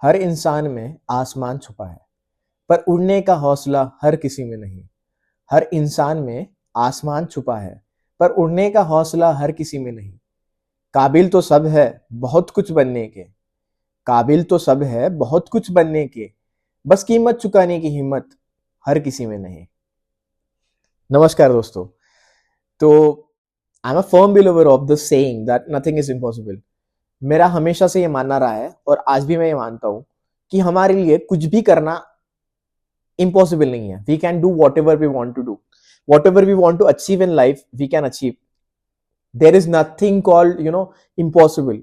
हर इंसान में आसमान छुपा है, पर उड़ने का हौसला हर किसी में नहीं। हर इंसान में आसमान छुपा है, पर उड़ने का हौसला हर किसी में नहीं। काबिल तो सब है बहुत कुछ बनने के, काबिल तो सब है बहुत कुछ बनने के, बस कीमत चुकाने की हिम्मत हर किसी में नहीं। नमस्कार दोस्तों। तो I am a firm believer of the saying that nothing is impossible. मेरा हमेशा से ये मानना रहा है और आज भी मैं ये मानता हूं कि हमारे लिए कुछ भी करना इम्पॉसिबल नहीं है। We can do whatever we want to do, whatever we want to achieve in life we can achieve. There is nothing called impossible.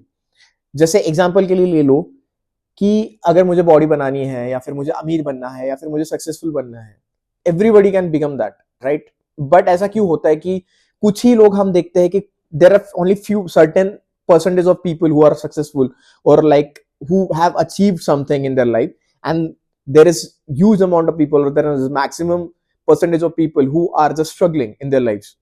जैसे एग्जाम्पल के लिए ले लो कि अगर मुझे बॉडी बनानी है या फिर मुझे अमीर बनना है या फिर मुझे सक्सेसफुल बनना है, everybody can become that, right? But ऐसा क्यों होता है कि कुछ ही लोग हम देखते हैं कि there are only few certain percentage of people who are successful or like who have achieved something in their life, and there is huge amount of people, or there is maximum percentage of people who are just struggling in their lives.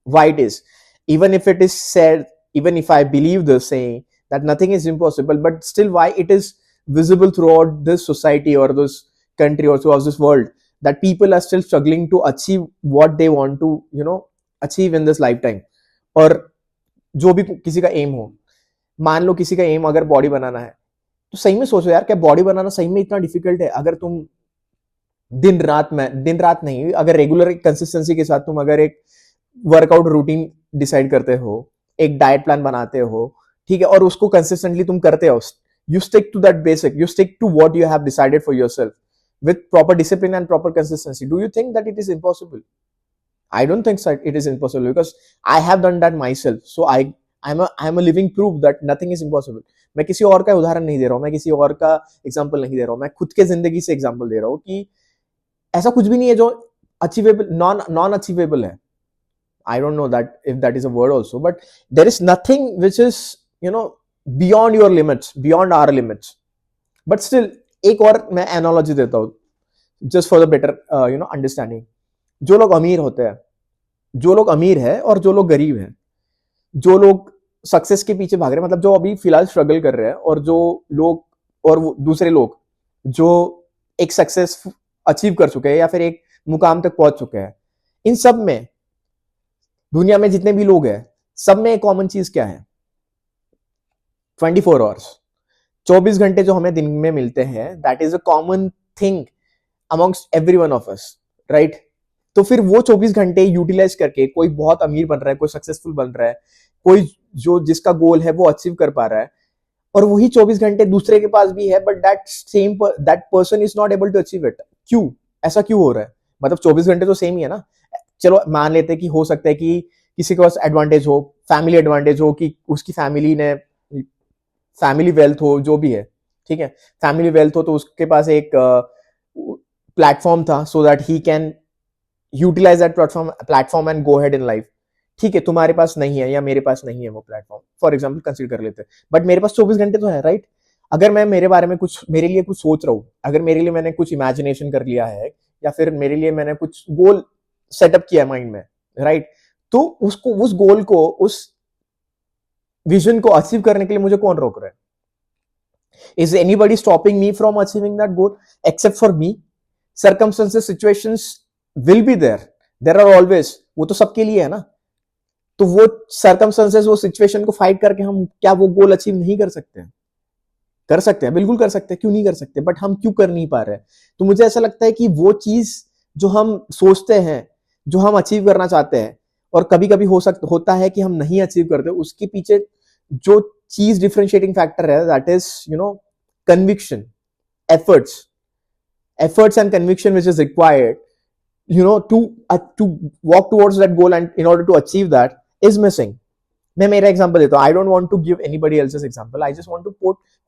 Why it is? Even if it is said, even if I believe the saying that nothing is impossible, but still why it is visible throughout this society or this country or throughout this world, that people are still struggling to achieve what they want to achieve in this lifetime, or जो भी किसी का M हो। मान लो किसी का M अगर body बनाना है, तो सही में सोचो यार, क्या बॉडी बनाना सही में इतना डिफिकल्ट है? अगर तुम दिन रात नहीं, अगर रेगुलर कंसिस्टेंसी के साथ तुम अगर एक वर्कआउट रूटीन डिसाइड करते हो, एक डाइट प्लान बनाते हो, ठीक है, और उसको कंसिस्टेंटली तुम करते हो, you stick to that basic, you stick to what you have decided for yourself with proper discipline and proper consistency. Do you think that it is impossible? I don't think so it is impossible, because I have done that myself. So I'm a living proof that nothing is impossible. मैं किसी और का उदाहरण नहीं दे रहा हूँ, मैं किसी और का एग्जाम्पल नहीं दे रहा हूँ, मैं खुद के जिंदगी से एग्जाम्पल दे रहा हूँ कि ऐसा कुछ भी नहीं है जो अचीवेबल, नॉन अचीवेबल है। I don't know that if that is a word also, but there is nothing which is beyond your limits, beyond our limits. But still, एक और मैं एनालॉजी देता हूँ just for the better understanding. जो लोग अमीर होते हैं, जो लोग अमीर है और जो लोग गरीब हैं, जो लोग सक्सेस के पीछे भाग रहे हैं, मतलब जो अभी फिलहाल स्ट्रगल कर रहे हैं, और जो लोग और दूसरे लोग जो एक सक्सेस अचीव कर चुके हैं या फिर एक मुकाम तक पहुंच चुके हैं, इन सब में, दुनिया में जितने भी लोग हैं, सब में एक कॉमन चीज क्या है? 24 आवर्स, 24 घंटे जो हमें दिन में मिलते हैं, that is a common thing amongst every one of us, right? तो फिर वो 24 घंटे यूटिलाइज करके कोई बहुत अमीर बन रहा है, कोई सक्सेसफुल बन रहा है, कोई जो जिसका गोल है वो अचीव कर पा रहा है, और वही 24 घंटे दूसरे के पास भी है, but that person is not able to achieve it. क्यों? ऐसा क्यों हो रहा है? मतलब 24 घंटे तो सेम ही है ना। चलो मान लेते हैं कि हो सकता है कि किसी के पास एडवांटेज हो, फैमिली एडवांटेज हो, कि उसकी फैमिली वेल्थ हो, जो भी है, ठीक है, फैमिली वेल्थ हो, तो उसके पास एक प्लेटफॉर्म था so that he can utilise that platform and go ahead in life. ठीक है, तुम्हारे पास नहीं है या मेरे पास नहीं है वो प्लेटफॉर्म, फॉर एग्जाम्पल कंसिडर कर लेते हैं, बट मेरे पास 24 घंटे तो है, राइट? अगर मैं मेरे बारे में कुछ, मेरे लिए कुछ सोच रहा हूँ, अगर मेरे लिए मैंने कुछ इमेजिनेशन कर लिया है, या फिर मेरे लिए मैंने कुछ गोल सेटअप किया है माइंड में, राइट? तो उसको, उस गोल को, उस विजन को अचीव करने के लिए मुझे कौन रोक रहा है? Is anybody stopping me from achieving that goal except for me? Circumstances, situations will be there. There are always. वो तो सबके लिए है ना। तो वो सर्कमस्टेंसेस, वो सिचुएशन को फाइट करके हम क्या वो गोल अचीव नहीं कर सकते हैं? कर सकते हैं, बिल्कुल कर सकते हैं, क्यों नहीं कर सकते? बट हम क्यों कर नहीं पा रहे हैं? तो मुझे ऐसा लगता है कि वो चीज जो हम सोचते हैं, जो हम अचीव करना चाहते हैं, और कभी कभी होता है कि हम नहीं अचीव करते, उसके पीछे जो चीज डिफरेंशिएटिंग फैक्टर है, that is conviction, efforts and conviction which is required to walk towards that goal, and in order to achieve that is missing. मैं मेरा एग्जांपल देता हूँ। I don't want to give anybody else's example, I just want to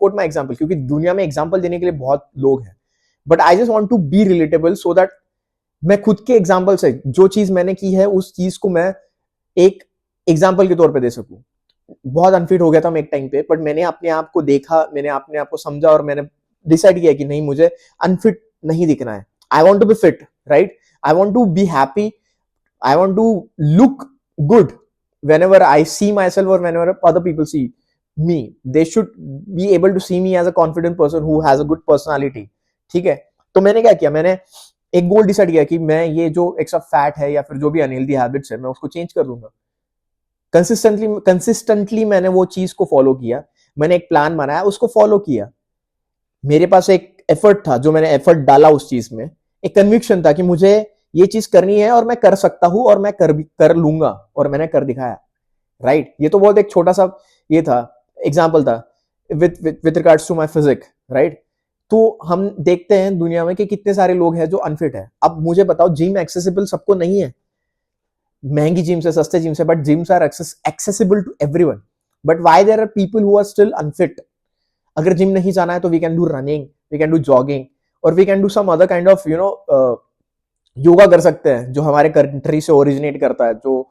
quote my example, क्योंकि दुनिया में example देने के लिए बहुत लोग हैं, but I just want to be relatable, so that मैं खुद के एग्जांपल से जो चीज मैंने की है, उस चीज को मैं एक एग्जांपल के तौर पे दे सकूं। बहुत अनफिट हो गया था मैं एक टाइम पे, बट मैंने अपने आप को देखा, मैंने अपने आप को समझा, और मैंने डिसाइड किया कि नहीं, मुझे अनफिट नहीं दिखना है। I want to be fit, right? I want to be happy, I want to look good whenever I see myself or whenever other people see me. They should be able to see me as a confident person who has a good personality. ठीक है, तो मैंने क्या किया, मैंने एक goal decide किया कि मैं ये जो एक्स्ट्रा फैट है या फिर जो भी अनहेल्दी हैबिट्स है मैं उसको चेंज कर दूंगा. कंसिस्टेंटली मैंने वो चीज को फॉलो किया, मैंने एक प्लान बनाया, उसको फॉलो किया. मेरे पास एक एफर्ट था, जो मैंने एफर्ट डाला उस चीज में, एक कन्विक्शन था कि मुझे ये चीज करनी है और मैं कर सकता हूं और मैं कर लूंगा, और मैंने कर दिखाया. राइट, ये तो बहुत एक छोटा सा ये था, एग्जाम्पल था with regards to my physique. Right, तो हम देखते हैं दुनिया में कि कितने सारे लोग हैं जो अनफिट है. अब मुझे बताओ, जिम एक्सेसिबल सबको नहीं है, महंगी जिम्स है, सस्ते जिम्स है, but gyms are accessible to everyone. But why there are people who are still unfit? अगर जिम नहीं जाना है तो we can do running, we can do jogging, और we can do some other kind of yoga कर सकते हैं, जो हमारे कंट्री से ओरिजिनेट करता है, जो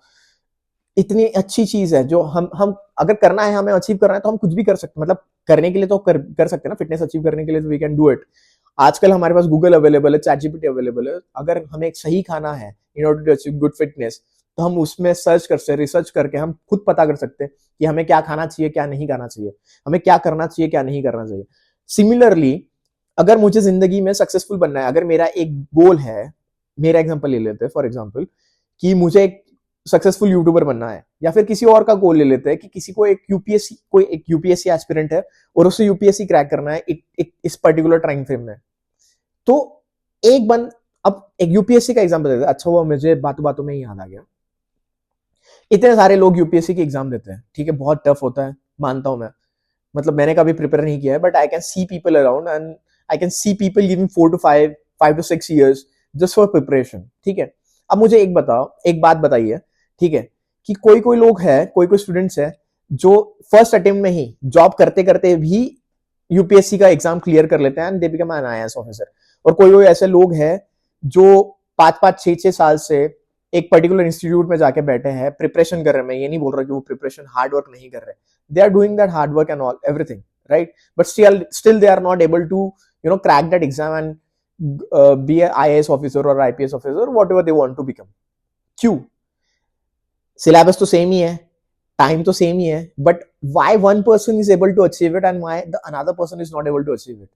इतनी अच्छी चीज है, जो हम अगर करना है, हमें अचीव करना है, तो हम कुछ भी कर सकते हैं. मतलब करने के लिए तो कर सकते हैं ना, फिटनेस अचीव करने के लिए तो वी कैन डू इट. आजकल हमारे पास गूगल अवेलेबल है, चैट जीपीटी अवेलेबल है. अगर हमें सही खाना है in order to achieve good fitness, तो हम उसमें सर्च कर सकते हैं, रिसर्च करके हम खुद पता कर सकते हैं कि हमें क्या खाना चाहिए, क्या नहीं खाना चाहिए, हमें क्या करना चाहिए, क्या नहीं करना चाहिए. सिमिलरली, अगर मुझे जिंदगी में सक्सेसफुल बनना है, अगर मेरा एक गोल है, मेरा एग्जांपल ले लेते हैं फॉर एग्जांपल, कि मुझे एक सक्सेसफुल यूट्यूबर बनना है, या फिर किसी और का गोल ले लेते हैं कि किसी को एक यूपीएससी एस्पिरेंट है और उसे यूपीएससी क्रैक करना है इस पर्टिकुलर टाइम फ्रेम में. तो अब एक यूपीएससी का एग्जांपल देते हैं. अच्छा हुआ मुझे बातों बातों में ही याद आ गया. इतने सारे लोग यूपीएससी की एग्जाम देते हैं, ठीक है, बहुत टफ होता है, मानता हूं मैं. मतलब मैंने कभी प्रिपेयर नहीं किया है, but I can see people around and I can see people giving 4 to 5 to 6 years just for preparation. ठीक है, अब मुझे एक बात बताइए, ठीक है, कि कोई लोग है, कोई स्टूडेंट्स है जो फर्स्ट अटेम्प्ट में ही जॉब करते करते भी यूपीएससी का एग्जाम क्लियर कर लेते हैं and they become an IAS officer. और कोई ऐसे लोग हैं जो 5-6 साल से एक पर्टिकुलर इंस्टीट्यूट में जाके बैठे हैं, प्रिपरेशन कर रहे हैं. मैं ये नहीं बोल रहा कि वो प्रिपरेशन हार्ड वर्क नहीं कर रहे, they are doing that hard work and all everything, right, but still they are not able to crack that exam and be a IAS officer और IPS officer, whatever they want to become. क्यों? Syllabus तो same ही है, time तो same ही है, but why one person is able to achieve it and why the another person is not able to achieve it?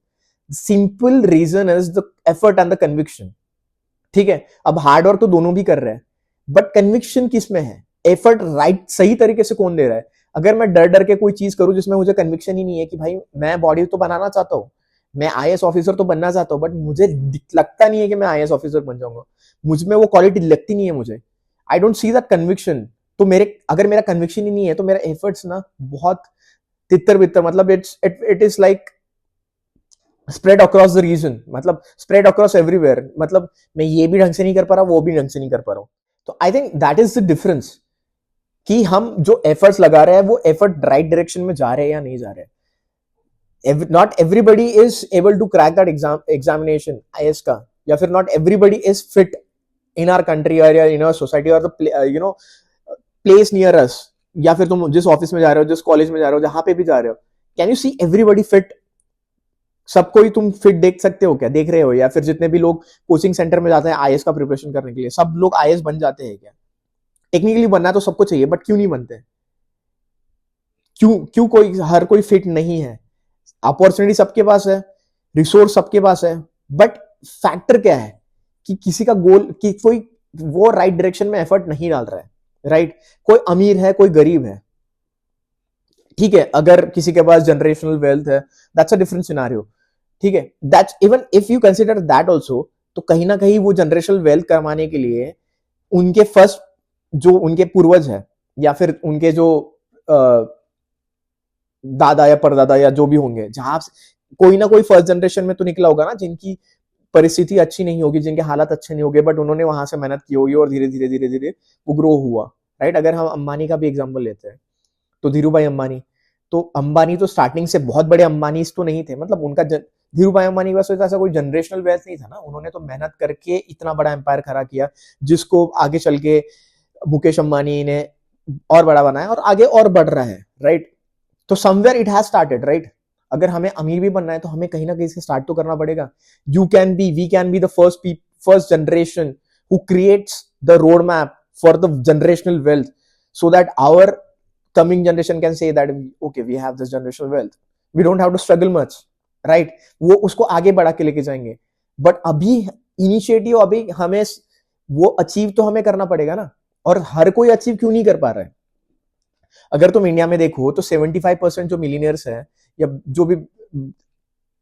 The simple reason is the effort and the conviction. ठीक है, अब hard work तो दोनों भी कर रहे हैं, but conviction किस में है? एफर्ट राइट सही तरीके से कौन दे रहा है? अगर मैं डर के कोई चीज करूं जिसमें मुझे कन्विक्शन ही नहीं है कि भाई मैं बॉडी तो बनाना चाहता हूं, मैं आईएएस ऑफिसर तो बनना चाहता हूं, बट मुझे लगता नहीं है कि मैं आईएएस ऑफिसर बन जाऊंगा, मुझमें वो क्वालिटी लगती नहीं है मुझे, I don't see that conviction. तो अगर मेरा कन्विक्शन ही नहीं है तो मेरा एफर्ट्स ना बहुत तितर बितर, मतलब it is like spread across the region, मतलब स्प्रेड अक्रॉस एवरीवेयर. मतलब मैं ये भी ढंग से नहीं कर पा रहा, वो भी ढंग से नहीं कर पा रहा हूं. तो I think that is the difference, कि हम जो एफर्ट्स लगा रहे हैं वो एफर्ट राइट डायरेक्शन में जा रहे हैं या नहीं जा रहे हैं. Not everybody is able to crack that examination IAS का, या फिर not everybody is fit in our country और इन आवर सोसाइटी और द प्लेस नियर अस, या फिर तुम जिस ऑफिस में जा रहे हो, जिस कॉलेज में जा रहे हो, जहां पे भी जा रहे हो, can you see everybody fit? सबको ही तुम फिट देख सकते हो क्या? देख रहे हो? या फिर जितने भी लोग कोचिंग सेंटर में जाते हैं आईएएस का प्रिपरेशन करने के लिए, सब लोग आईएएस बन जाते हैं क्या? टेक्निकली बनना तो सबको चाहिए, बट क्यों नहीं बनते? क्यों हर कोई फिट नहीं है? अपॉर्चुनिटी सबके पास है, रिसोर्स सबके पास है, बट फैक्टर क्या है कि किसी का गोल, कि कोई वो राइट डायरेक्शन में एफर्ट नहीं डाल रहा है, राइट? कोई अमीर है, कोई गरीब है, ठीक है, अगर किसी के पास जनरेशनल वेल्थ है, दैट्स अ डिफरेंट सिनेरियो, ठीक है. That's even if you consider that also, तो कहीं ना कहीं वो जनरेशनल वेल्थ कमाने के लिए उनके फर्स्ट जो उनके पूर्वज है, या फिर उनके जो दादा या परदादा या जो भी होंगे, जहां कोई ना कोई फर्स्ट जनरेशन में तो निकला होगा ना, जिनकी परिस्थिति अच्छी नहीं होगी, जिनके हालात अच्छे नहीं होंगे, बट उन्होंने वहां से मेहनत की होगी और धीरे धीरे वो ग्रो हुआ, राइट. अगर हम अंबानी का भी एग्जांपल लेते हैं, तो धीरूभाई अंबानी, तो स्टार्टिंग से बहुत बड़े अंबानी तो नहीं थे, मतलब उनका धीरूभाई अंबानी के पास ऐसा कोई जनरेशनल वेल्थ नहीं था ना, उन्होंने तो मेहनत करके इतना बड़ा एम्पायर खड़ा किया, जिसको आगे चल के मुकेश अंबानी ने और बड़ा बनाया और आगे और बढ़ रहा है, राइट. तो somewhere it has started, right. अगर हमें अमीर भी बनना है तो हमें कहीं ना कहीं से स्टार्ट तो करना पड़ेगा. We can be the first generation who creates the road map for the generational wealth, so that our coming generation can say that okay we have this generational wealth, we don't have to struggle much, right? वो उसको आगे बढ़ा के लेके जाएंगे, but अभी initiative अभी हमें वो अचीव तो हमें करना पड़ेगा ना, और हर कोई अचीव क्यों नहीं कर पा रहा है? अगर तुम इंडिया में देखो तो 75% जो मिलीनियर्स हैं या जो भी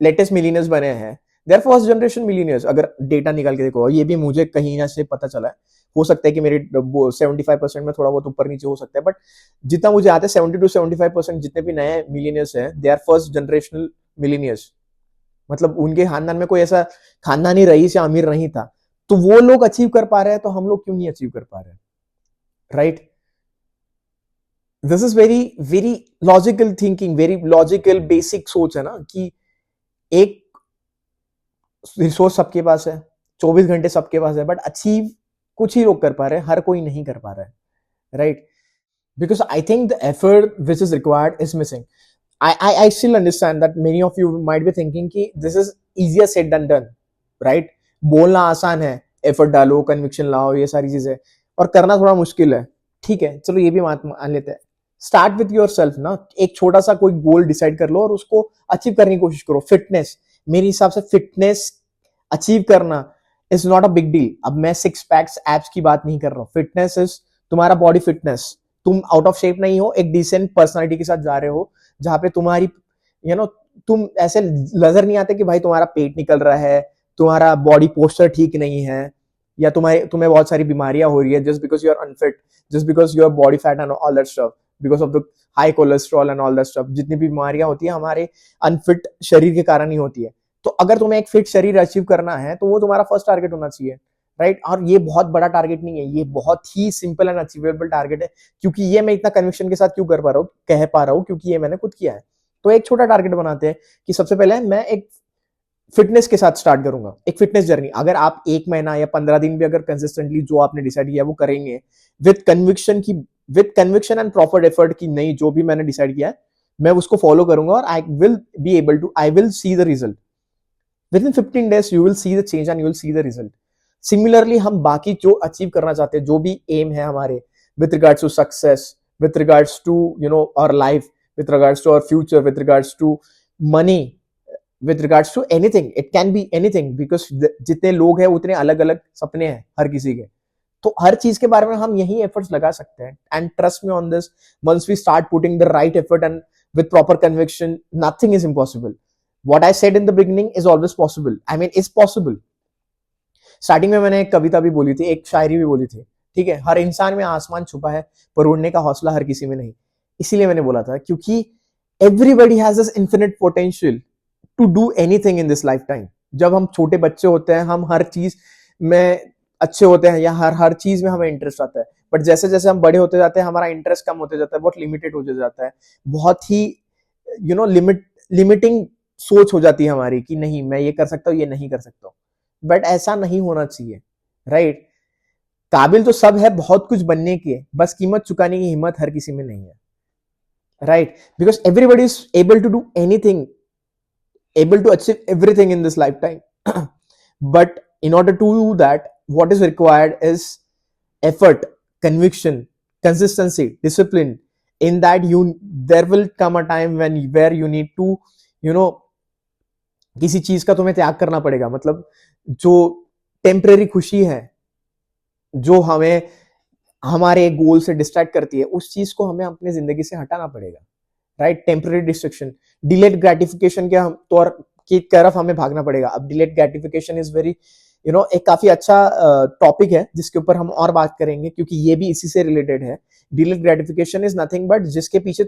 लेटेस्ट मिलीनियर्स बने हैं, they are first generation millionaires. अगर डेटा निकाल के देखो, ये भी मुझे कहीं ना से पता चला है, हो सकता है कि मेरे 75% में थोड़ा बहुत ऊपर नीचे हो सकता है, बट जितना मुझे आता है 70 to 75% जितने भी नए मिलीनियर्स हैं, they are first generational millionaires. मतलब उनके खानदान में कोई ऐसा खानदानी रईस या अमीर नहीं था, तो वो लोग अचीव कर पा रहे हैं, तो हम लोग क्यों नहीं अचीव कर पा रहे हैं, right? This is very very logical thinking, very logical basic सोच है ना, कि एक रिसोर्स सबके पास है, 24 घंटे सबके पास है, बट अचीव कुछ ही लोग कर पा रहे हैं, हर कोई नहीं कर पा रहा है, right? Because I think the effort which is required is missing. I still understand that many of you might be thinking कि this is easier said than done, right? बोलना आसान है, एफर्ट डालो, कन्विक्शन लाओ, ये सारी चीजें, और करना थोड़ा मुश्किल है। ठीक है, चलो ये भी मान लेते हैं। स्टार्ट विथ योर सेल्फ ना, एक छोटा सा कोई गोल डिसाइड कर लो और उसको अचीव करने की कोशिश करो। फिटनेस, मेरे हिसाब से फिटनेस अचीव करना is not a big deal. अब मैं 6 पैक्स एब्स की बात नहीं कर रहा हूँ, फिटनेस इज तुम्हारा बॉडी फिटनेस। तुम आउट ऑफ शेप नहीं हो, एक डिसेंट पर्सनालिटी के साथ जा रहे हो, जहां पे तुम्हारी तुम ऐसे नजर नहीं आते कि भाई तुम्हारा पेट निकल रहा है, तुम्हारा बॉडी पोस्चर ठीक नहीं है, या तुम्हें बहुत सारी बीमारियां हो रही है just because you are unfit, just because you are body fat and all that stuff, because of the high cholesterol and all that stuff. जितनी भी बीमारियां होती है हमारे अनफिट शरीर के कारण ही होती है। तो अगर तुम्हें एक फिट शरीर अचीव करना है तो वो तुम्हारा फर्स्ट टारगेट होना चाहिए, राइट? और ये बहुत बड़ा टारगेट नहीं है, ये बहुत ही सिंपल एंड अचीवेबल टारगेट है। क्योंकि ये मैं इतना कन्विक्शन के साथ क्यों कह पा रहा हूँ, क्योंकि ये मैंने खुद किया है। तो एक छोटा टारगेट बनाते हैं कि सबसे पहले मैं एक फिटनेस के साथ स्टार्ट करूंगा, एक फिटनेस जर्नी। अगर आप 1 महीना या 15 दिन भी अगर कंसिस्टेंटली जो आपने डिसाइड किया वो करेंगे with conviction and proper effort की, नहीं जो भी मैंने डिसाइड किया है मैं उसको फॉलो करूंगा, और I will see the result within 15 days. You will see the change and you will see the result. Similarly, हम बाकी जो अचीव करना चाहते हैं, जो भी एम है हमारे with regards to success, with regards to our life, with regards to our future, with regards to money, with regards to anything, it can be anything, because जितने लोग हैं उतने अलग अलग सपने हैं हर किसी के। तो हर चीज के बारे में हम यही एफर्ट्स लगा सकते हैं, and trust me on this, once we start putting the right effort and with proper conviction, nothing is impossible. What I said in the beginning is always possible. I mean, it's possible. Starting में मैंने एक कविता भी बोली थी, एक शायरी भी बोली थी, ठीक है? हर इंसान में आसमान छुपा है, पर उड़ने का हौसला हर किसी में नहीं। इसीलिए मैंने बोला था, क्योंकि everybody has this infinite potential to do anything in this lifetime. जब हम छोटे बच्चे होते हैं, हम हर चीज में अच्छे होते हैं, या हर चीज में हमें इंटरेस्ट आता है, बट जैसे जैसे हम बड़े होते जाते हैं हमारा इंटरेस्ट कम होते जाता है, बहुत लिमिटेड हो जाता है, बहुत ही लिमिटिंग सोच हो जाती है हमारी कि नहीं मैं ये कर सकता हूँ, ये नहीं कर सकता हूँ। बट ऐसा नहीं होना चाहिए, राइट? काबिल तो सब है बहुत कुछ बनने के, बस कीमत चुकाने की हिम्मत हर किसी में नहीं है, right? Because everybody is able to do anything, able to achieve everything in this lifetime. But in order to do that, what is required is effort, conviction, consistency, discipline. In that there will come a time where you need to किसी चीज का तुम्हें त्याग करना पड़ेगा। मतलब जो temporary खुशी है, जो हमें हमारे गोल से डिस्ट्रैक्ट करती है, उस चीज को हमें अपनी जिंदगी से हटाना पड़ेगा, right? Temporary distraction, delayed gratification के तौर की तरफ हमें भागना पड़ेगा। अब डिलेड ग्रेटिफिकेशन इज वेरी एक काफी अच्छा टॉपिक है जिसके ऊपर हम और बात करेंगे, क्योंकि ये भी इसी से रिलेटेड है। Delayed gratification is nothing but जिसके पीछे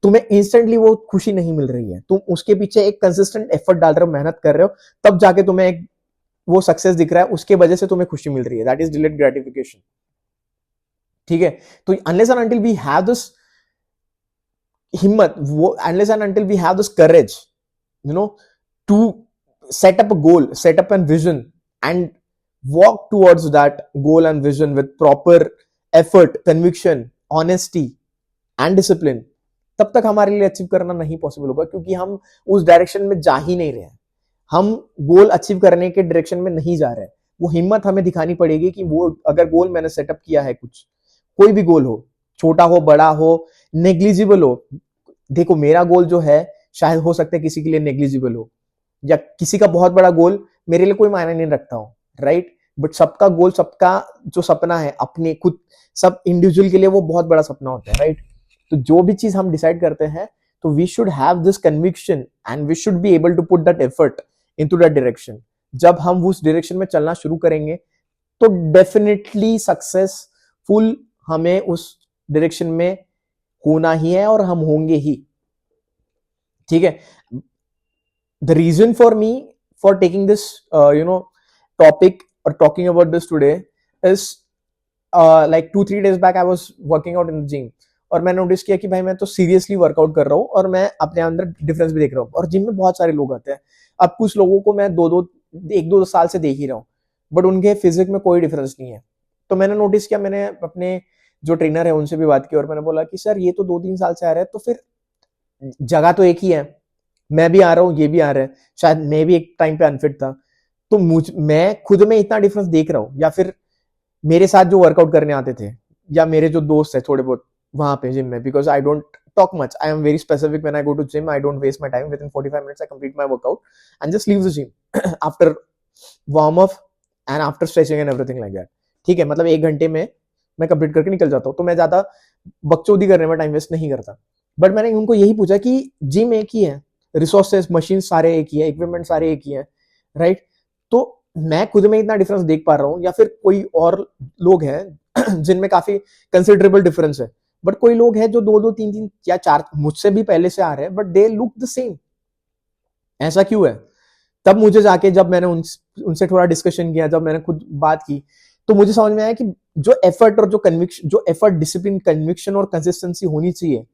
तुम्हें इंस्टेंटली वो खुशी नहीं मिल रही है, तुम उसके पीछे एक कंसिस्टेंट एफर्ट डाल रहे हो, मेहनत कर रहे हो, तब जाके तुम्हें एक वो सक्सेस दिख रहा है, उसके वजह से तुम्हें खुशी मिल रही है। दैट इज डिलेड ग्रेटिफिकेशन, ठीक है? तो unless and until we have this हिम्मत, वो unless and until we have this courage, to set up a goal, set up a vision and walk towards that goal and vision with proper effort, conviction, honesty and discipline, तब तक हमारे लिए achieve करना नहीं possible होगा, क्योंकि हम उस डायरेक्शन में जा ही नहीं रहे हैं। हम गोल अचीव करने के डायरेक्शन में नहीं जा रहे हैं। वो हिम्मत हमें दिखानी पड़ेगी कि वो अगर गोल मैंने सेटअप किया है, कुछ कोई भी गोल हो, छोटा हो बड़ा हो, नेग्लिजिबल हो, देखो मेरा गोल जो है शायद हो सकता है किसी के लिए नेग्लिजिबल हो, या किसी का बहुत बड़ा गोल मेरे लिए कोई मायने नहीं रखता हो, राइट? बट सबका गोल, सबका जो सपना है अपने खुद, सब इंडिविजुअल के लिए वो बहुत बड़ा सपना होता है, राइट? तो जो भी चीज हम डिसाइड करते हैं, तो we should have this conviction and we should be able to put that effort into that direction. जब हम उस डायरेक्शन में चलना शुरू करेंगे तो डेफिनेटली सक्सेसफुल हमें उस डायरेक्शन में होना ही है और हम होंगे ही. ठीक है. The reason for me for taking this topic or talking about this today is like 2-3 days back I was working out in the gym, और मैंने नोटिस किया कि भाई मैं तो सीरियसली वर्कआउट कर रहा हूँ और मैं अपने अंदर डिफरेंस भी देख रहा हूँ. और जिम में बहुत सारे लोग आते हैं. अब कुछ लोगों को मैं 1-2 साल से देख ही रहा हूँ, बट उनके फिजिक में कोई डिफरेंस नहीं है. तो मैंने नोटिस किया, मैंने अपने जो ट्रेनर है उनसे भी बात की और मैंने बोला कि सर ये तो 2-3 साल से आ रहा है, तो फिर जगह तो एक ही है, मैं भी आ रहा हूँ, ये भी आ रहा है, शायद मैं भी एक टाइम पे अनफिट था, तो मैं खुद में इतना डिफरेंस देख रहा हूँ, या फिर मेरे साथ जो वर्कआउट करने आते थे या मेरे जो दोस्त है थोड़े बहुत वहां पे जिम में, because I don't talk much, I am very specific when I go to gym, I don't waste my time, within 45 minutes I complete my workout and just leave the gym after warm up and after stretching and everything like that. ठीक है, मतलब 1 घंटे में मैं complete करके निकल जाता हूँ, तो मैं ज्यादा बकचोदी करने में टाइम वेस्ट नहीं करता. बट मैंने उनको यही पूछा कि जिम एक ही है, रिसोर्सेस मशीन सारे एक ही है, इक्विपमेंट सारे एक ही है, राइट? तो मैं खुद में इतना डिफरेंस देख पा रहा हूँ, या फिर कोई और लोग हैं जिनमें काफी कंसिडरेबल डिफरेंस है, बट कोई लोग हैं जो 2-2 3-3 या 4 मुझसे भी पहले से आ रहे हैं, but they look the same. ऐसा क्यों है? तब मुझे जाके जब मैंने उनसे थोड़ा डिस्कशन किया, जब मैंने खुद बात की, तो मुझे समझ में आया कि जो एफर्ट और जो कन्विक्शन, जो एफर्ट, डिसिप्लिन, कन्विक्शन और कंसिस्टेंसी होनी चाहिए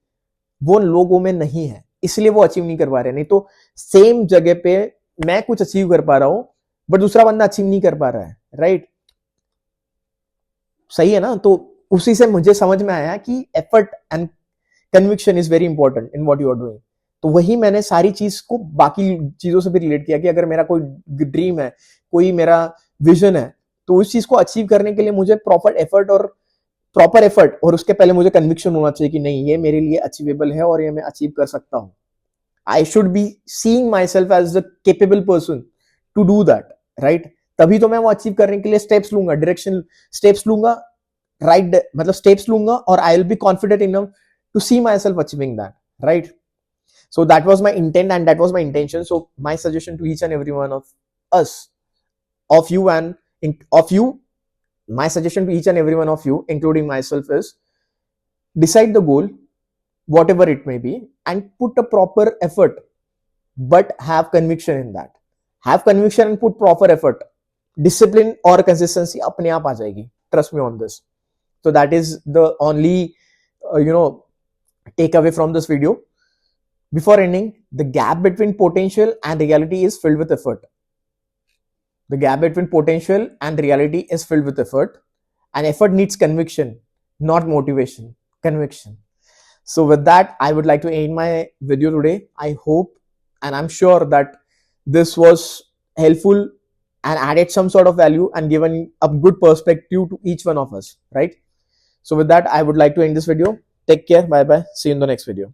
वो लोगों में नहीं है, इसलिए वो अचीव नहीं कर पा रहे. नहीं तो सेम जगह पे मैं कुछ अचीव कर पा रहा हूं बट दूसरा बंदा अचीव नहीं कर पा रहा है, राइट? सही है ना? तो उसी से मुझे समझ में आया कि effort and conviction is very important in what you are doing. तो वही मैंने सारी चीज को बाकी चीजों से भी रिलेट किया कि अगर मेरा कोई ड्रीम है, कोई मेरा विजन है, तो उस चीज को अचीव करने के लिए मुझे प्रॉपर एफर्ट और उसके पहले मुझे कन्विक्शन होना चाहिए कि नहीं, ये मेरे लिए अचीवेबल है और ये मैं अचीव कर सकता हूं. I should be seeing myself as the capable person to do that, right? तभी तो मैं वो अचीव करने के लिए स्टेप्स लूंगा, डायरेक्शन स्टेप्स लूंगा, राइट? मतलब स्टेप्स लूंगा और I will be confident enough to see myself achieving that, right? So that was my intent and that was my intention. So my suggestion to each and every one of us, of you my suggestion to each and every one of you, including myself, is decide the goal, whatever it may be, and put a proper effort, but have conviction in that. Have conviction and put proper effort. Discipline or consistency अपने आप आ जाएगी. Trust me on this. So that is the only takeaway from this video. Before ending, the gap between potential and reality is filled with effort. The gap between potential and reality is filled with effort, and effort needs conviction, not motivation. Conviction. So with that, I would like to end my video today. I hope and I'm sure that this was helpful and added some sort of value and given a good perspective to each one of us, right? So with that, I would like to end this video. Take care. Bye bye. See you in the next video.